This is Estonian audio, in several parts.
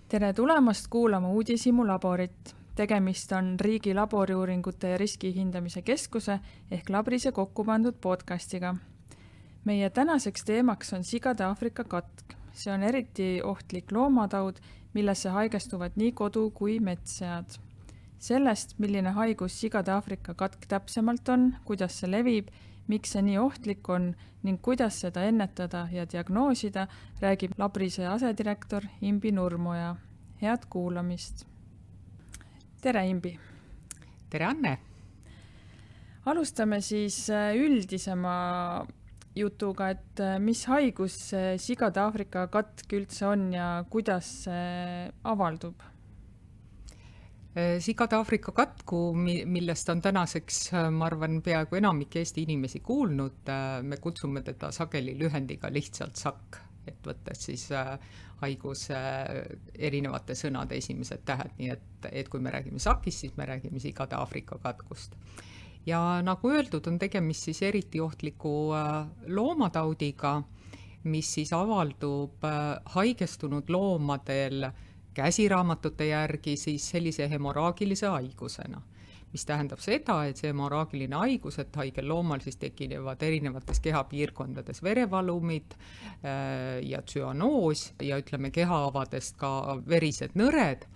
Tere tulemast kuulama Uudishimu laborit. Tegemist on Riigi Laboriuuringute ja Riskihindamise Keskuse ehk Labrise kokku pandud podcastiga. Meie tänaseks teemaks on sigade Aafrika katk. See on eriti ohtlik loomataud, millesse haigestuvad nii kodu- kui metssead. Sellest, milline haigus sigade Aafrika katk täpsemalt on, kuidas see levib, miks see nii ohtlik on ning kuidas seda ennetada ja diagnoosida, räägib Labrise asedirektor Imbi Nurmoja. Head kuulamist. Tere, Imbi. Tere, Anne. Alustame siis üldisema jutuga, et mis haigus sigade Aafrika katk üldse on ja kuidas see avaldub? Sigade Aafrika katku, millest on tänaseks, ma arvan, peaaegu enamik Eesti inimesi kuulnud, me kutsume teda sageli lühendiga lihtsalt SAK, et võttes siis haiguse erinevate sõnade esimesed tähed, nii et kui me räägime SAK-ist, siis me räägime sigade Aafrika katkust. Ja nagu öeldud, on tegemist siis eriti ohtliku loomataudiga, mis siis avaldub haigestunud loomadel käsiraamatute järgi siis sellise hemoraagilise haigusena, mis tähendab seda, et see hemoraagiline haigus, et haigel loomal siis tekinevad erinevates kehapiirkondades verevalumid ja tsüanoos ja ütleme kehaavadest ka verised nõred,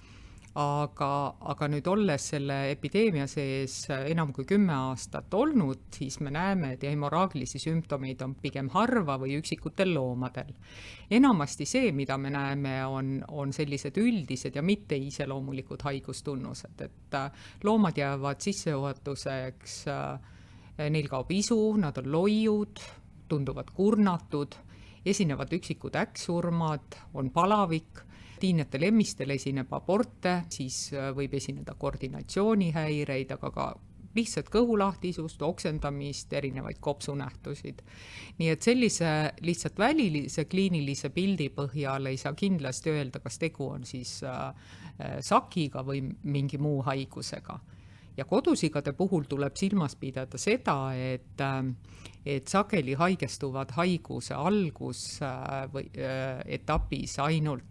aga nüüd olles selle epideemia sees enam kui 10 aastat olnud, siis me näeme, et hemoraagilisi sümptomeid on pigem harva või üksikutel loomadel. Enamasti see, mida me näeme, on sellised üldised ja mitte iseloomulikud haigustunnused, et loomad jäävad sissejuhatuseks, neil kaob isu, nad on loiud, tunduvad kurnatud, esinevad üksikud äkksurmad, on palavik, tiinete lemmistel esineb aborte, siis võib esineda koordinatsioonihäireid, aga ka lihtsalt kõhulahtisust, oksendamist, erinevaid kopsunähtusid. Nii et sellise lihtsalt välilise kliinilise pildi põhjal ei saa kindlasti öelda, kas tegu on siis SAK-iga või mingi muu haigusega. Ja kodusigade puhul tuleb silmas pidada seda, et sageli haigestuvad haiguse etapis ainult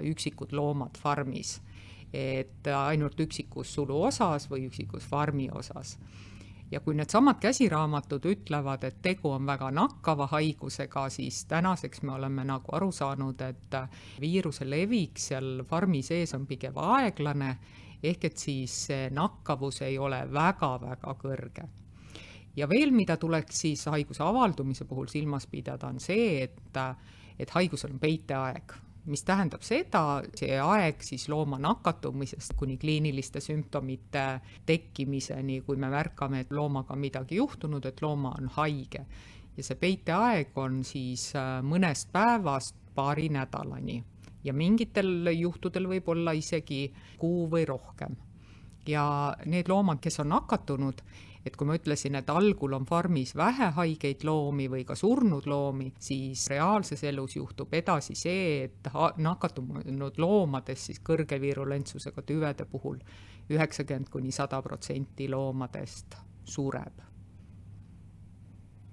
üksikud loomad farmis, et ainult üksikus sulu osas või üksikus farmi osas. Ja kui need samad käsiraamatud ütlevad, et tegu on väga nakkava haigusega, siis tänaseks me oleme nagu aru saanud, et viiruse levik seal farmi sees on pigem aeglane, ehk et siis see nakkavus ei ole väga-väga kõrge. Ja veel, mida tuleks siis haiguse avaldumise puhul silmas pidada, on see, et haigusel on peiteaeg, mis tähendab seda, see aeg siis looma nakatumisest kuni kliiniliste sümptomite tekkimiseni, kui me märkame, et loomaga midagi juhtunud, et looma on haige. Ja see peiteaeg on siis mõnest päevast paari nädalani ja mingitel juhtudel võib olla isegi kuu või rohkem. Ja need loomad, kes on nakatunud, et kui ma ütlesin, et algul on farmis vähe haigeid loomi või ka surnud loomi, siis reaalses elus juhtub edasi see, et nakatunud loomades siis kõrge virulentsusega tüvede puhul 90–100% loomadest sureb.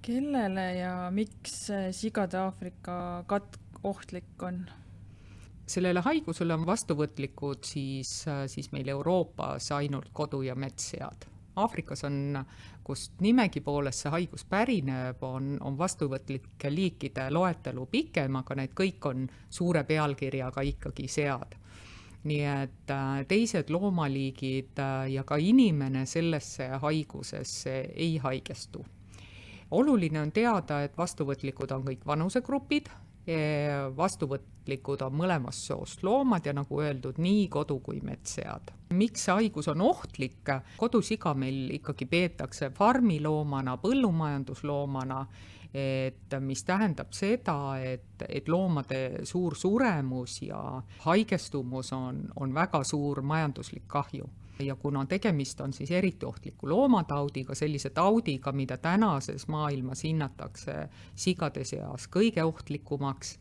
Kellele ja miks sigade Aafrika katk ohtlik on? Sellele haigusele on vastuvõtlikud siis meil Euroopas ainult kodu- ja metssead. Aafrikas on, kust nimegi poolest see haigus pärineb, on vastuvõtlike liikide loetelu pikem, aga need kõik on suure pealkirjaga ikkagi sead. Nii et teised loomaliigid ja ka inimene sellesse haigusesse ei haigestu. Oluline on teada, et vastuvõtlikud on kõik vanusegrupid, vastuvõtlikud on mõlemast soost loomad ja nagu öeldud, nii kodu- kui metssead. Miks see haigus on ohtlik? Kodusiga meil ikkagi peetakse farmiloomana, põllumajandusloomana, mis tähendab seda, et loomade suur suremus ja haigestumus on väga suur majanduslik kahju. Ja kuna tegemist on siis eriti ohtliku loomataudiga, sellise taudiga, mida tänases maailmas hinnatakse sigade seas kõige ohtlikumaks,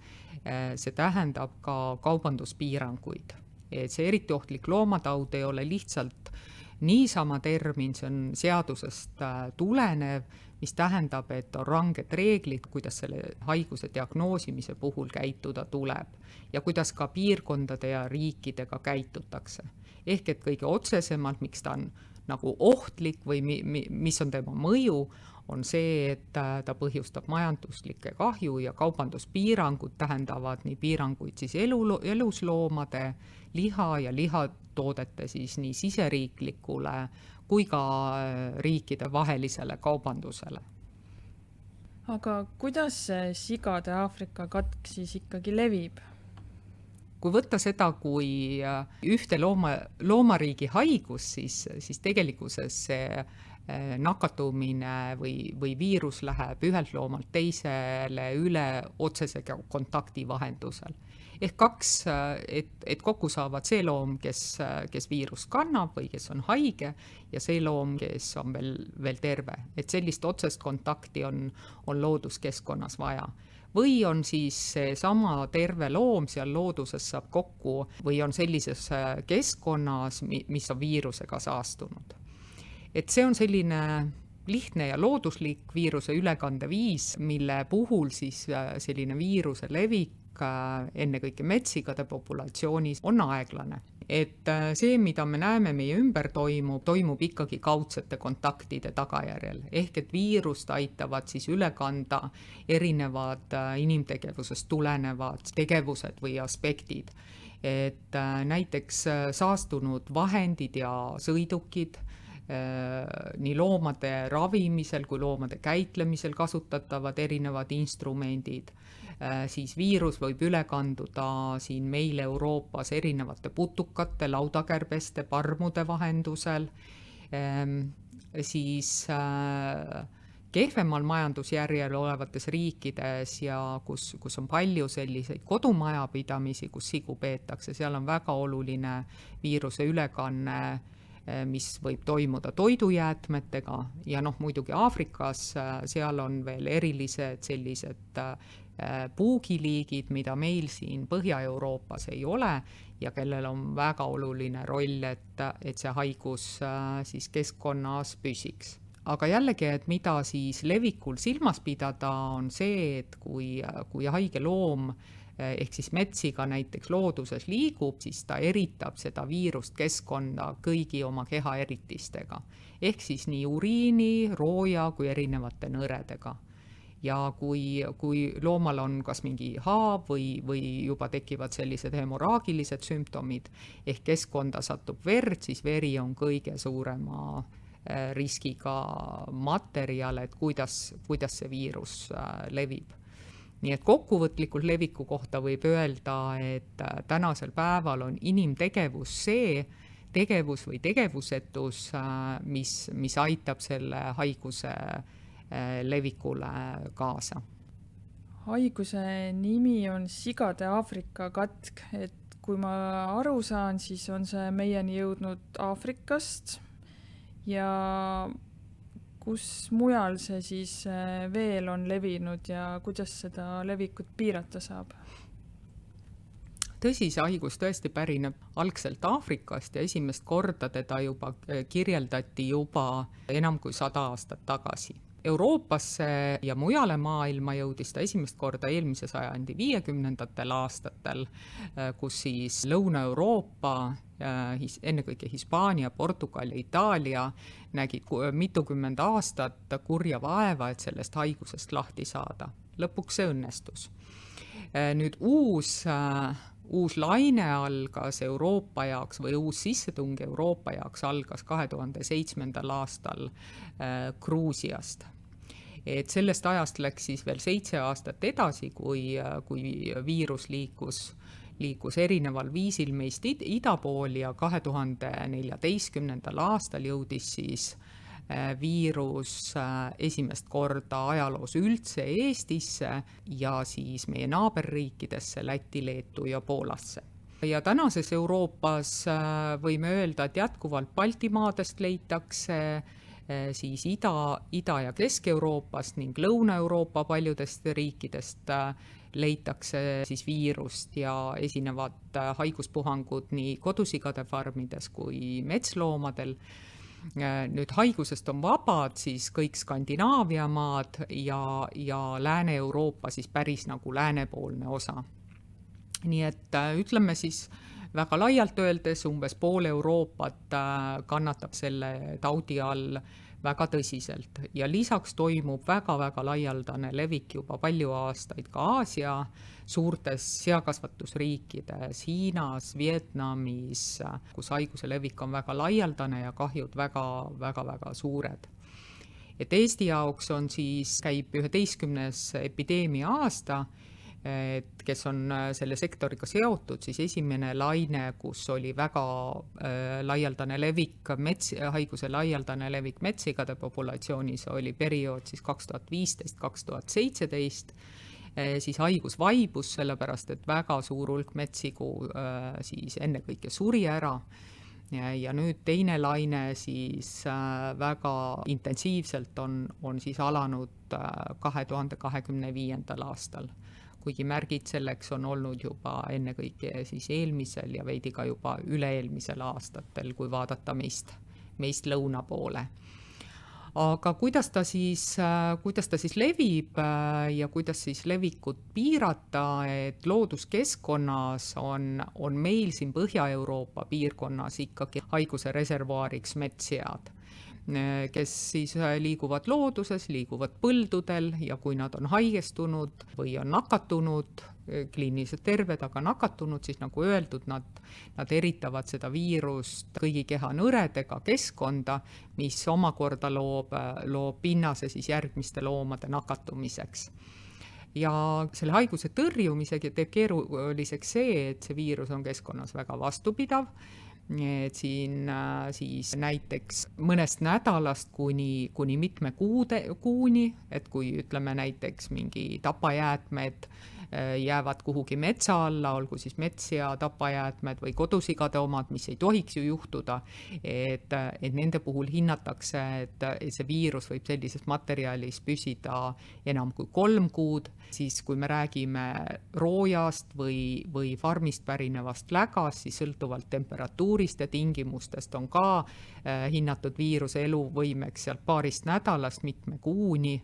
see tähendab ka kaubanduspiiranguid. Et see eriti ohtlik loomataud ei ole lihtsalt niisama termin, see on seadusest tulenev, mis tähendab, et on ranged reeglid, kuidas selle haiguse diagnoosimise puhul käituda tuleb ja kuidas ka piirkondade ja riikidega käitutakse. Ehk et kõige otsesemalt, miks ta on nagu ohtlik või mis on tema mõju, on see, et ta põhjustab majanduslikke kahju ja kaubanduspiirangud tähendavad nii piiranguid siis elusloomade, liha ja lihatoodete siis nii siseriiklikule kui ka riikide vahelisele kaubandusele. Aga kuidas see sigade Aafrika katk siis ikkagi levib? Kui võtta seda kui ühte loomariigi haigus, siis tegelikkuses see nakatumine või viirus läheb ühelt loomalt teisele üle otsese kontakti vahendusel. Ehk et kokku saavad see loom, kes viirust kannab või kes on haige ja see loom, kes on veel terve. Et sellist otsest kontakti on looduskeskkonnas vaja. Või on siis seesama terve loom seal looduses saab kokku või on sellises keskkonnas, mis on viirusega saastunud. Et see on selline lihtne ja looduslik viiruse ülekandeviis, mille puhul siis selline viiruse levik ennekõike metsigade populatsioonis on aeglane. Et see, mida me näeme meie ümber toimub ikkagi kaudsete kontaktide tagajärjel. Ehk et viirust aitavad siis üle kanda erinevad inimtegevusest tulenevad tegevused või aspektid. Et näiteks saastunud vahendid ja sõidukid, nii loomade ravimisel kui loomade käitlemisel kasutatavad erinevad instrumendid, siis viirus võib üle kanduda siin meil Euroopas erinevate putukate, laudakärbeste, parmude vahendusel, siis kehvemal majandusjärjel olevates riikides ja kus on palju selliseid kodumajapidamisi, kus sigu peetakse, seal on väga oluline viiruse ülekanne, mis võib toimuda toidujäätmetega ja muidugi Aafrikas, seal on veel erilised sellised puugiliigid, mida meil siin Põhja-Euroopas ei ole ja kellel on väga oluline roll, et see haigus siis keskkonnas püsiks. Aga jällegi, et mida siis levikul silmas pidada, on see, et kui haige loom ehk siis metsiga näiteks looduses liigub, siis ta eritab seda viirust keskkonda kõigi oma kehaeritistega. Ehk siis nii uriini, rooja kui erinevate nõredega. Ja kui loomal on kas mingi haav või juba tekivad sellised hemoraagilised sümptomid, ehk keskkonda satub verd, siis veri on kõige suurema riskiga materjal, et kuidas see viirus levib. Nii et kokkuvõtlikult leviku kohta võib öelda, et tänasel päeval on inimtegevus see tegevus või tegevusetus, mis aitab selle haiguse levikule kaasa. Haiguse nimi on sigade Aafrika katk, et kui ma aru saan, siis on see meieni jõudnud Aafrikast ja kus mujal see siis veel on levinud ja kuidas seda levikut piirata saab? Tõsi, see haigus tõesti pärineb algselt Aafrikast ja esimest korda teda juba kirjeldati juba enam kui 100 aastat tagasi. Euroopasse ja mujale maailma jõudis ta esimest korda eelmise sajandi 50. aastatel, kus siis Lõuna-Euroopa, ennekõike Hispaania, Portugal ja Itaalia nägid mitukümmend aastat kurja vaeva, et sellest haigusest lahti saada. Lõpuks see õnnestus. Nüüd uus laine algas Euroopa jaoks või uus sissetung Euroopa jaoks algas 2007. aastal Gruusiast. Et sellest ajast läks siis veel 7 aastat edasi, kui viirus liikus erineval viisil meist ida pool ja 2014. aastal jõudis siis viirus esimest korda ajaloos üldse Eestisse ja siis meie naaberriikidesse, Lätti, Leetu ja Poolasse. Ja tänases Euroopas võime öelda, et jätkuvalt Baltimaadest leitakse, siis Ida- ja Kesk-Euroopast ning Lõuna-Euroopa paljudest riikidest leitakse siis viirust ja esinevad haiguspuhangud nii kodusigade farmides kui metsloomadel. Nüüd haigusest on vabad siis kõik Skandinaavia maad ja Lääne-Euroopa siis päris nagu läänepoolne osa. Nii et ütleme siis väga laialt öeldes umbes pool Euroopat kannatab selle taudi all väga tõsiselt ja lisaks toimub väga-väga laialdane levik juba palju aastaid ka Aasia suurtes seakasvatusriikides, Hiinas, Vietnamis, kus haiguse levik on väga laialdane ja kahjud väga-väga suured. Et Eesti jaoks on siis, käib 11. epideemia aasta, et kes on selle sektoriga seotud, siis esimene laine, kus oli väga laialdane levik, haiguse laialdane levik metsigade populatsioonis oli periood siis 2015-2017, siis haigus vaibus, sellepärast et väga suur hulk metsigu siis ennekõike suri ära. Ja nüüd teine laine siis väga intensiivselt on siis alanud 2025. aastal. Kuigi märgid selleks on olnud juba ennekõike siis eelmisel ja veidi ka juba üle-eelmisel aastatel, kui vaadata meist lõuna poole. Aga kuidas ta siis levib ja kuidas siis levikut piirata, et looduskeskkonnas on meil siin Põhja-Euroopa piirkonnas ikkagi haiguse reservaariks metssead, kes siis liiguvad looduses, liiguvad põldudel ja kui nad on haigestunud või on nakatunud, kliiniliselt terved, aga nakatunud, siis nagu öeldud, nad eritavad seda viirust kõigi kehanõredega keskkonda, mis omakorda loob pinnase siis järgmiste loomade nakatumiseks. Ja selle haiguse tõrjumisega teeb keeruliseks see, et see viirus on keskkonnas väga vastupidav, et siin siis näiteks mõnest nädalast kuni mitme kuuni, et kui ütleme näiteks mingi tapajäätmed jäävad kuhugi metsa alla, olgu siis metssea tapajäätmed või kodusigade omad, mis ei tohiks ju juhtuda, et nende puhul hinnatakse, et see viirus võib sellises materjalis püsida enam kui 3 kuud, siis kui me räägime roojast või farmist pärinevast lägast, siis sõltuvalt temperatuurist ja tingimustest on ka hinnatud viiruse eluvõimeks sealt paarist nädalast mitme kuuni.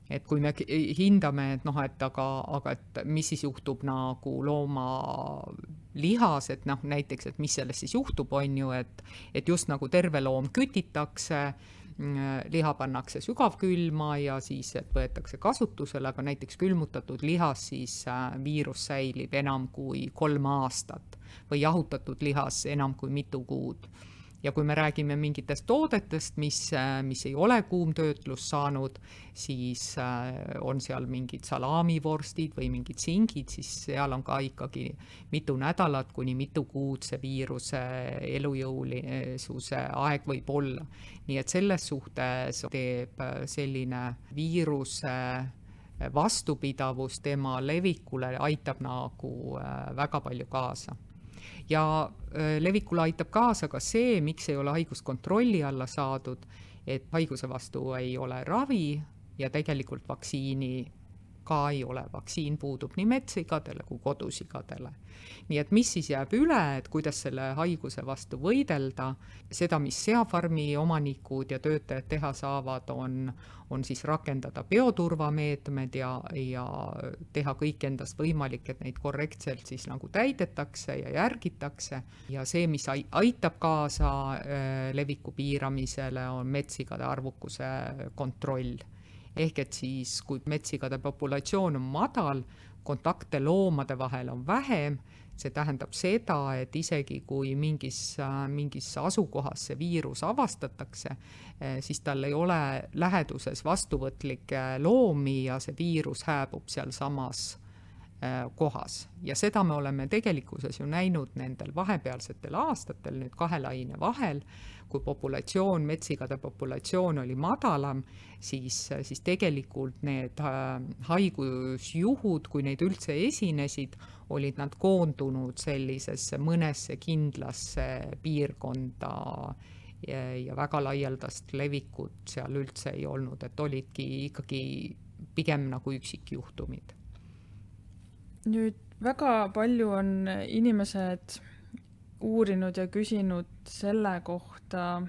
Et kui me hindame, et mis siis juhtub nagu looma lihas, et näiteks, et mis sellest siis juhtub, on ju, et just nagu terve loom kütitakse, liha pannakse sügavkülma ja siis võetakse kasutusele, aga näiteks külmutatud lihas siis viirus säilib enam kui 3 aastat või jahutatud lihas enam kui mitu kuud. Ja kui me räägime mingitest toodetest, mis ei ole kuumtöötlust saanud, siis on seal mingid salamivorstid või mingid singid, siis seal on ka ikkagi mitu nädalat kuni mitu kuud see viiruse elujõulisuse aeg võib olla. Nii et selles suhtes teeb selline viiruse vastupidavus tema levikule aitab nagu väga palju kaasa. Ja levikule aitab kaasa ka see, miks ei ole haigust kontrolli alla saadud, et haiguse vastu ei ole ravi ja tegelikult vaktsiini ka ei ole. Vaktsiin puudub nii metssigadele kui kodusigadele. Nii et mis siis jääb üle, et kuidas selle haiguse vastu võidelda, seda, mis seafarmi omanikud ja töötajad teha saavad, on siis rakendada bioturvameetmed ja teha kõik endast võimalik, et neid korrektselt siis nagu täidetakse ja järgitakse. Ja see, mis aitab kaasa leviku piiramisele, on metssigade arvukuse kontroll. Ehk et siis, kui metssigade populatsioon on madal, kontakte loomade vahel on vähem, see tähendab seda, et isegi kui mingis asukohas see viirus avastatakse, siis tal ei ole läheduses vastuvõtlikke loomi ja see viirus hääbub seal samas kohas. Ja seda me oleme tegelikkuses ju näinud nendel vahepealsetel aastatel, nüüd 2 laine vahel, kui metsigade populatsioon oli madalam, siis tegelikult need haigusjuhud, kui neid üldse esinesid, olid nad koondunud sellisesse mõnesse kindlasse piirkonda ja väga laialdast levikut seal üldse ei olnud, et olidki ikkagi pigem nagu üksikjuhtumid. Nüüd väga palju on inimesed uurinud ja küsinud selle kohta,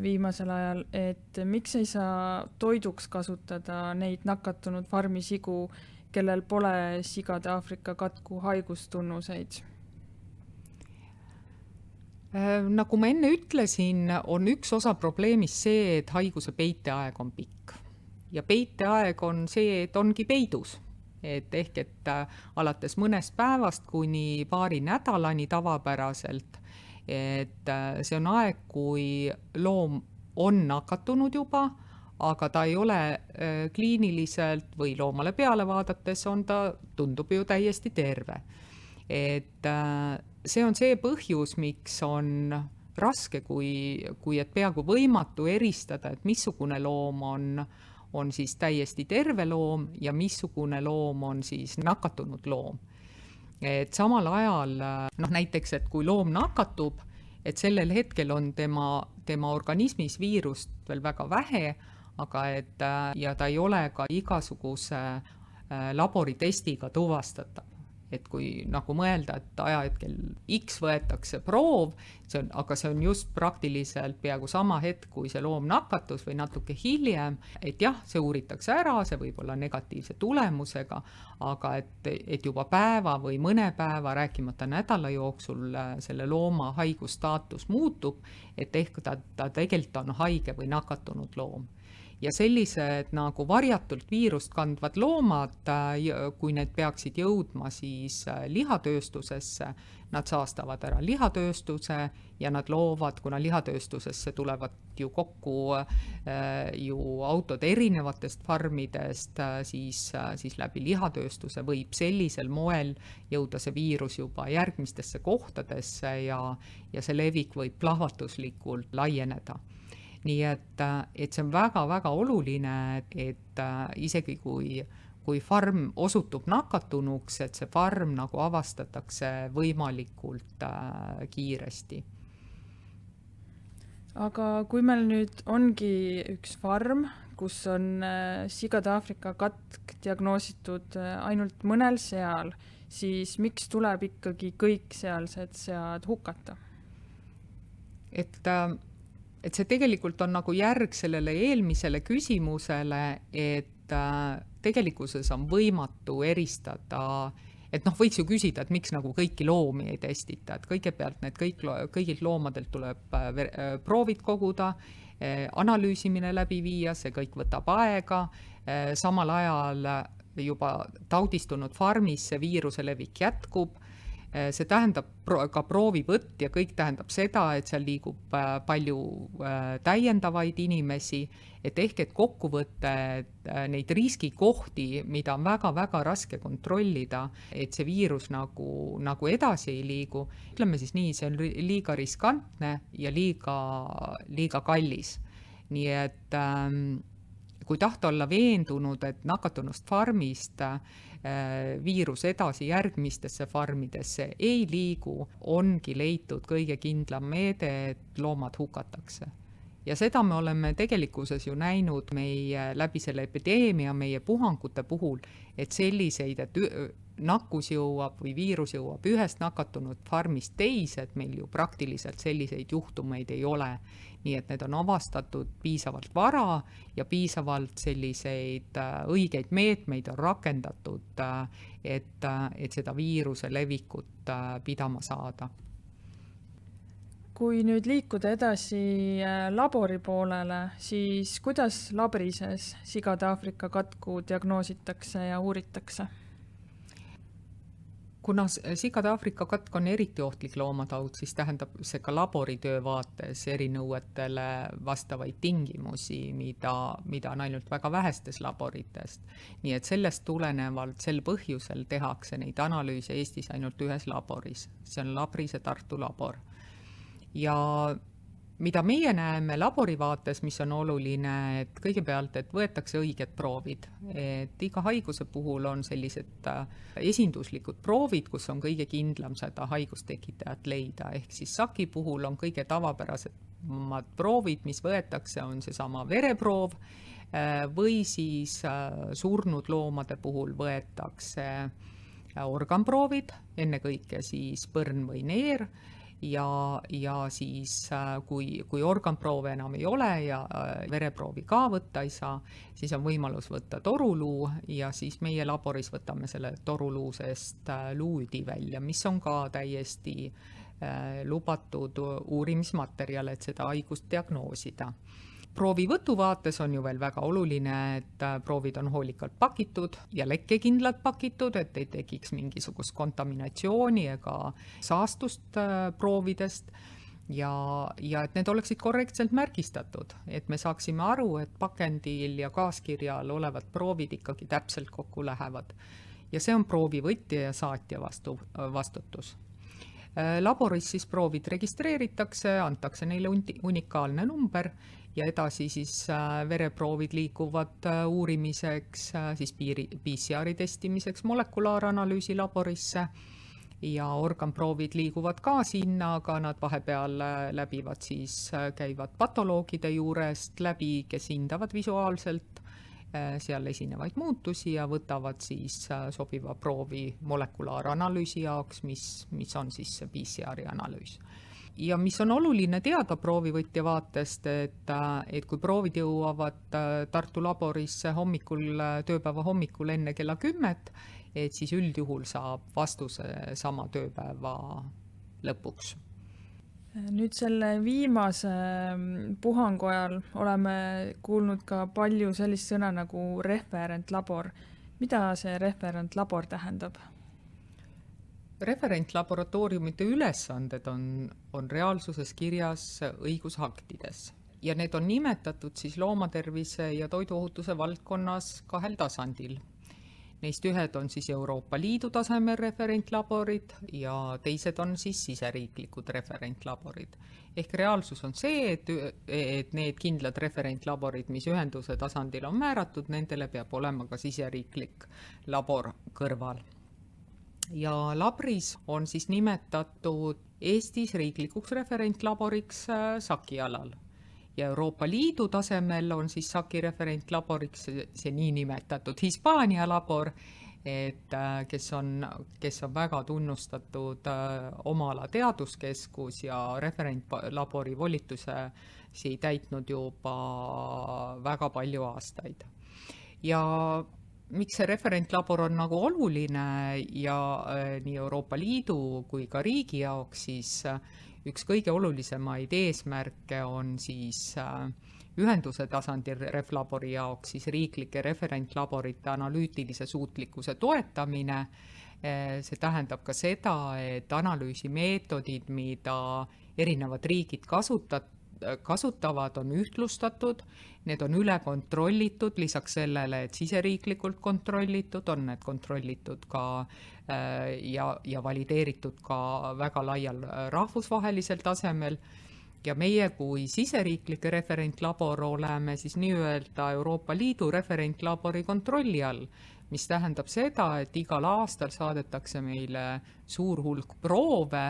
viimasel ajal, et miks ei saa toiduks kasutada neid nakatunud farmisigu, kellel pole sigade Aafrika katku haigustunnuseid? Nagu ma enne ütlesin, on üks osa probleemist see, et haiguse peiteaeg on pikk. Ja peiteaeg on see, et ongi peidus. Ehk alates mõnest päevast kuni paari nädalani tavapäraselt. See on aeg, kui loom on nakatunud juba, aga ta ei ole kliiniliselt või loomale peale vaadates tundub ju täiesti terve. See on see põhjus, miks on raske, kui et peaaegu võimatu eristada, et missugune loom on siis täiesti terve loom ja missugune loom on siis nakatunud loom. Samal ajal, näiteks, et kui loom nakatub, et sellel hetkel on tema organismis viirust veel väga vähe, ja ta ei ole ka igasuguse laboritestiga tuvastatav. Kui nagu mõelda, et ajahetkel X võetakse proov, aga see on just praktiliselt peaaegu sama hetk, kui see loom nakatus või natuke hiljem, et jah, see uuritakse ära, see võib olla negatiivse tulemusega, aga et juba päeva või mõne päeva, rääkimata nädala jooksul selle looma haigusstaatus muutub, et ehk ta tegelikult on haige või nakatunud loom. Ja sellised nagu varjatult viirust kandvad loomad, kui need peaksid jõudma siis lihatööstusesse, nad saastavad ära lihatööstuse ja nad loovad, kuna lihatööstusesse tulevad ju kokku ju autod erinevatest farmidest, siis läbi lihatööstuse võib sellisel moel jõuda see viirus juba järgmistesse kohtadesse ja see levik võib plahvatuslikult laieneda. Nii et see on väga-väga oluline, et isegi kui farm osutub nakatunuks, et see farm nagu avastatakse võimalikult kiiresti. Aga kui meil nüüd ongi üks farm, kus on sigade Aafrika katk diagnoositud ainult mõnel seal, siis miks tuleb ikkagi kõik sealsed sead hukata? Et see tegelikult on nagu järg sellele eelmisele küsimusele, et tegelikkuses on võimatu eristada, et võiks ju küsida, et miks nagu kõiki loomi ei testita, et kõigepealt kõigilt loomadelt tuleb proovid koguda, analüüsimine läbi viia, see kõik võtab aega, samal ajal juba taudistunud farmis see viiruse levik jätkub. See tähendab ka proovivõtt ja kõik tähendab seda, et seal liigub palju täiendavaid inimesi, et kokkuvõtte neid riskikohti, mida on väga-väga raske kontrollida, et see viirus nagu edasi ei liigu. Ütleme siis nii, see on liiga riskantne ja liiga kallis. Nii et kui tahta olla veendunud, et nakatunust farmist viirus edasi järgmistesse farmidesse ei liigu, ongi leitud kõige kindlam meede, et loomad hukatakse. Ja seda me oleme tegelikkuses ju näinud läbi selle epideemia, meie puhangute puhul, et selliseid, et nakkus jõuab või viirus jõuab ühest nakatunud farmist teise, et meil ju praktiliselt selliseid juhtumeid ei ole. Nii et need on avastatud piisavalt vara ja piisavalt selliseid õigeid meetmeid on rakendatud, et seda viiruse levikut pidama saada. Kui nüüd liikuda edasi labori poolele, siis kuidas labrises sigade Aafrika katku diagnoositakse ja uuritakse? Kuna sigade Aafrika katk on eriti ohtlik loomataud, siis tähendab see ka laboritöö vaates erinõuetele vastavaid tingimusi, mida on ainult väga vähestes laboritest. Nii et sellest tulenevalt sel põhjusel tehakse neid analüüse Eestis ainult ühes laboris. See on Labrise Tartu labor. Ja mida meie näeme labori vaates, mis on oluline, et kõigepealt, et võetakse õiged proovid. Et iga haiguse puhul on sellised esinduslikud proovid, kus on kõige kindlam seda haigustekitajat leida. Ehk siis SAK-i puhul on kõige tavapärasemad proovid, mis võetakse, on seesama vereproov või siis surnud loomade puhul võetakse organproovid, ennekõike siis põrn või neer. ja siis kui organproove enam ei ole ja vereproovi ka võtta ei saa, siis on võimalus võtta toruluu ja siis meie laboris võtame selle toruluu seest luuüdi välja, mis on ka täiesti lubatud uurimismaterjal, et seda haigust diagnoosida. Proovivõtu vaates on ju veel väga oluline, et proovid on hoolikalt pakitud ja lekkekindlalt pakitud, et ei tekiks mingisugust kontaminatsiooni ega saastust proovidest ja et need oleksid korrektselt märgistatud, et me saaksime aru, et pakendil ja kaaskirjal olevad proovid ikkagi täpselt kokku lähevad. Ja see on proovivõtja ja saatja vastutus. Laboris siis proovid registreeritakse, antakse neile unikaalne number ja edasi siis vereproovid liikuvad uurimiseks, siis PCR-i testimiseks molekulaaranalüüsi laborisse ja organproovid liiguvad ka sinna, aga nad vahepeal läbivad siis, käivad patoloogide juurest läbi, kes hindavad visuaalselt seal esinevaid muutusi ja võtavad siis sobiva proovi molekulaaranalüüsi jaoks, mis on siis see PCR-i analüüs. Ja mis on oluline teada proovivõtja vaatest, et kui proovid jõuavad Tartu laborisse tööpäeva hommikul enne kella 10, et siis üldjuhul saab vastuse sama tööpäeva lõpuks. Nüüd selle viimase puhangu ajal oleme kuulnud ka palju sellist sõna nagu referentlabor. Mida see referentlabor tähendab? Referentlaboratooriumite ülesanded on reaalsuses kirjas õigusaktides ja need on nimetatud siis loomatervise ja toiduohutuse valdkonnas 2 tasandil. Neist ühed on siis Euroopa Liidu tasemel referentlaborid ja teised on siis siseriiklikud referentlaborid. Ehk reaalsus on see, et need kindlad referentlaborid, mis ühenduse tasandil on määratud, nendele peab olema ka siseriiklik labor kõrval. Ja labris on siis nimetatud Eestis riiklikuks referentlaboriks SAKI alal. Ja Euroopa Liidu tasemel on siis SAKI referentlaboriks see niinimetatud Hispaania labor, kes on väga tunnustatud oma ala teaduskeskus ja referentlabori volitusi täitnud juba väga palju aastaid. Ja miks see referentlabor on nagu oluline ja nii Euroopa Liidu kui ka riigi jaoks, siis üks kõige olulisemaid eesmärke on siis ühenduse tasandil reflabori jaoks siis riiklike referentlaborite analüütilise suutlikkuse toetamine. See tähendab ka seda, et analüüsimeetodid, mida erinevad riigid kasutavad, on ühtlustatud, need on üle kontrollitud, lisaks sellele, et siseriiklikult kontrollitud, on need kontrollitud ka ja valideeritud ka väga laial rahvusvahelisel tasemel. Ja meie kui siseriiklik referentlabor oleme siis nii-öelda Euroopa Liidu referentlabori kontrolli all, mis tähendab seda, et igal aastal saadetakse meile suur hulk proove,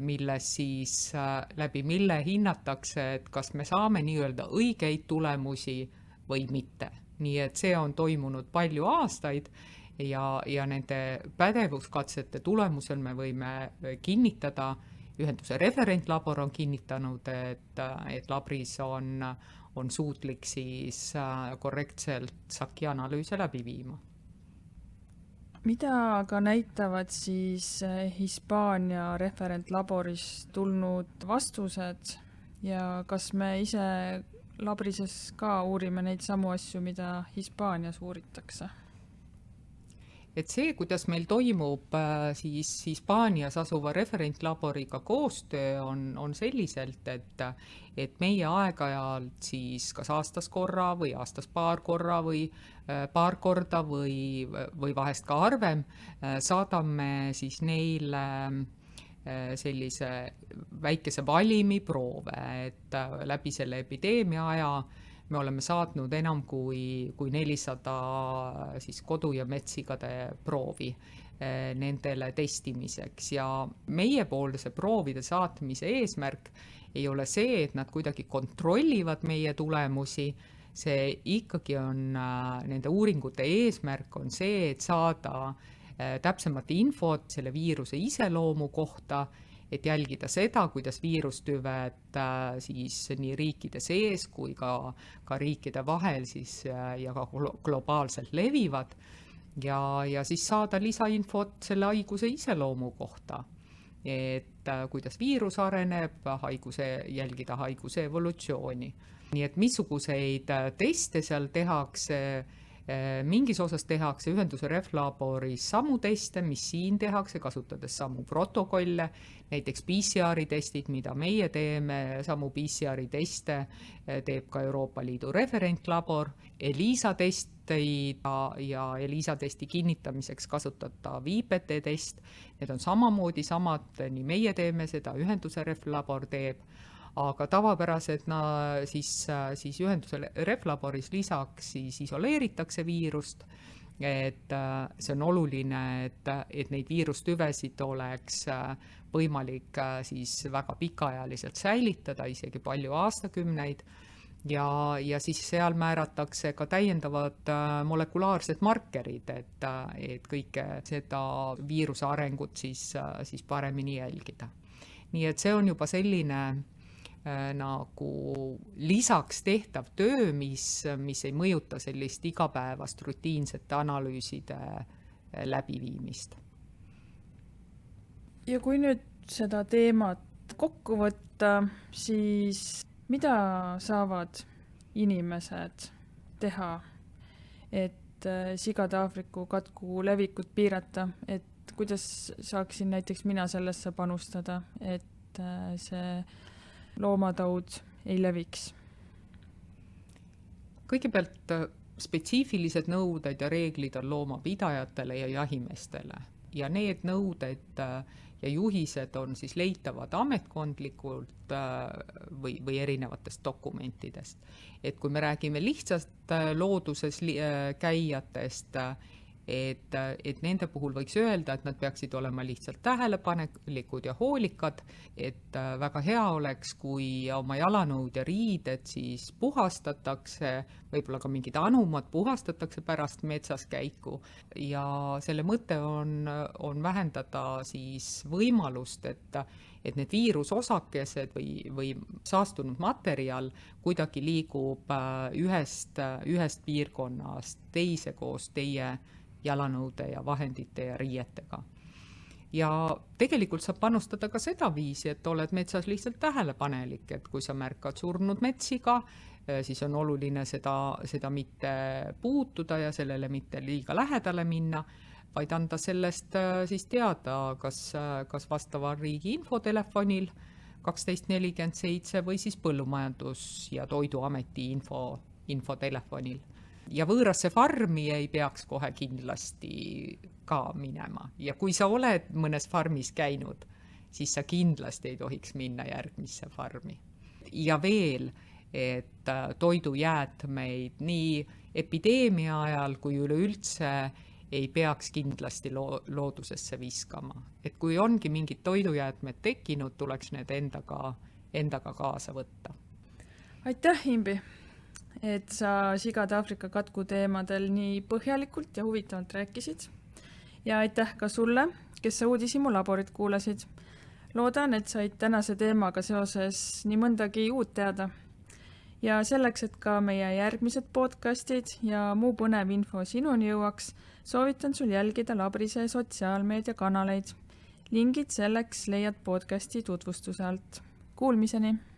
milles siis läbi mille hinnatakse, et kas me saame nii-öelda õigeid tulemusi või mitte. Nii et see on toimunud palju aastaid ja nende pädevuskatsete tulemusel me võime kinnitada, ühenduse referentlabor on kinnitanud, et labris on suutlik siis korrektselt SAKI analüüse läbi viima. Mida aga näitavad siis Hispaania referentlaboris tulnud vastused ja kas me ise labrises ka uurime neid samu asju, mida Hispaanias uuritakse? Et see, kuidas meil toimub siis Hispaanias asuva referentlaboriga koostöö on selliselt, et meie aeg-ajalt siis kas aastas korra või aastas paar korra või paar korda või vahest ka harvem saadame siis neile sellise väikese valimi proove, et läbi selle epideemia aja me oleme saatnud enam kui 400 siis kodu- ja metsigade proovi nendele testimiseks ja meiepoolse proovide saatmise eesmärk ei ole see, et nad kuidagi kontrollivad meie tulemusi, see ikkagi on, nende uuringute eesmärk on see, et saada täpsemat infot selle viiruse iseloomu kohta, et jälgida seda, kuidas viirustüved siis nii riikide sees kui ka riikide vahel siis ja ka globaalselt levivad ja siis saada lisainfot selle haiguse iseloomu kohta. Et kuidas viirus areneb, jälgida haiguse evolutsiooni. Nii et missuguseid teste seal tehakse, mingis osas tehakse Ühenduse Ref-laboris samu teste, mis siin tehakse, kasutades samu protokolle, näiteks PCR-testid, mida meie teeme, samu PCR-teste teeb ka Euroopa Liidu referentlabor, ELISA-testeid ja ELISA-testi kinnitamiseks kasutatav IPT-test, need on samamoodi samad, nii meie teeme seda, Ühenduse Ref-labor teeb, aga tavapärased siis Ühenduse Ref-laboris lisaks siis isoleeritakse viirust, et see on oluline, et neid viirustüvesid oleks võimalik siis väga pikaajaliselt säilitada, isegi palju aastakümneid, ja siis seal määratakse ka täiendavad molekulaarsed markerid, et kõike seda viiruse arengut siis paremini jälgida. Nii et see on juba selline nagu lisaks tehtav töö, mis ei mõjuta sellist igapäevast rutiinsete analüüside läbiviimist. Ja kui nüüd seda teemat kokku võtta, siis mida saavad inimesed teha, et sigade Aafriku katku levikut piirata, et kuidas saaksin näiteks mina sellesse panustada, et see loomataud ei leviks? Kõigepealt spetsiifilised nõuded ja reeglid on loomapidajatele ja jahimeestele ja need nõuded ja juhised on siis leitavad ametkondlikult või erinevatest dokumentidest. Et kui me räägime lihtsalt looduses käijatest, et nende puhul võiks öelda, et nad peaksid olema lihtsalt tähelepanelikud ja hoolikad, et väga hea oleks, kui oma jalanõud ja riided siis puhastatakse, võib-olla ka mingid anumad puhastatakse pärast metsas käiku ja selle mõte on vähendada siis võimalust, et need viirusosakesed või saastunud materjal kuidagi liigub ühest piirkonnast teise koos teie jalanõude ja vahendite ja riietega. Ja tegelikult saab panustada ka seda viisi, et oled metsas lihtsalt tähelepanelik, et kui sa märkad surnud metsiga, siis on oluline seda mitte puutuda ja sellele mitte liiga lähedale minna, vaid anda sellest siis teada, kas vastaval riigi infotelefonil 1247 või siis Põllumajandus- ja Toiduameti infotelefonil. Ja võõrasse farmi ei peaks kohe kindlasti ka minema. Ja kui sa oled mõnes farmis käinud, siis sa kindlasti ei tohiks minna järgmisse farmi. Ja veel, et toidujäätmeid nii epideemia ajal kui üleüldse ei peaks kindlasti loodusesse viskama. Et kui ongi mingid toidujäätmed tekkinud, tuleks need endaga kaasa võtta. Aitäh, Imbi, et sa sigade Aafrika katku teemadel nii põhjalikult ja huvitavalt rääkisid. Ja aitäh ka sulle, kes sa Uudishimu laborit kuulasid. Loodan, et said tänase teemaga seoses nii mõndagi uut teada. Ja selleks, et ka meie järgmised podcastid ja muu põnev info sinuni jõuaks, soovitan sul jälgida Labrise sotsiaalmeediakanaleid. Lingid selleks leiad podcasti tutvustuse alt. Kuulmiseni!